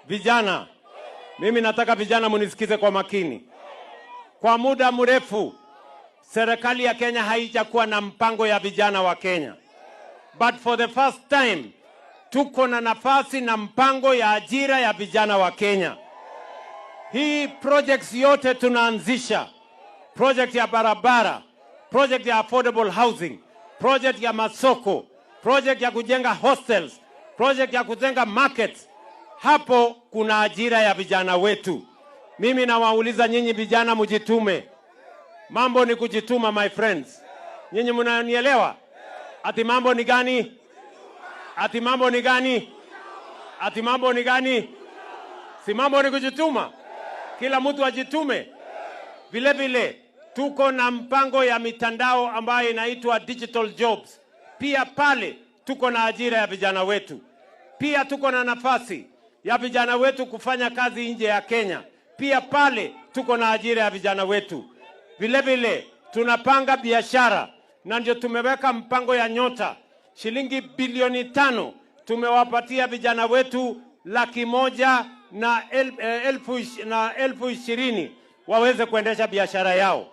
Vijana, mimi nataka vijana munisikize kwa makini. Kwa muda mrefu serikali ya Kenya haijakuwa na mpango ya vijana wa Kenya. But for the first time tuko na nafasi na mpango ya ajira ya vijana wa Kenya. Hii projects yote tunaanzisha, project ya barabara, project ya affordable housing, project ya masoko, project ya kujenga hostels, project ya kujenga markets. Hapo kuna ajira ya vijana wetu. Mimi nawauliza nyinyi vijana mujitume. Mambo ni kujituma, my friends. Nyinyi mnanielewa? Ati mambo ni gani? Ati mambo ni gani? Ati mambo ni gani? Si mambo ni kujituma. Kila mtu ajitume. Vile vile tuko na mpango ya mitandao ambayo inaitwa digital jobs. Pia pale tuko na ajira ya vijana wetu. Pia tuko na nafasi ya vijana wetu kufanya kazi nje ya Kenya. Pia pale tuko na ajira ya vijana wetu. Vile vile tunapanga biashara na ndio tumeweka mpango ya Nyota. Shilingi bilioni 5 tumewapatia vijana wetu 100,000 na 20,000 waweze kuendesha biashara yao.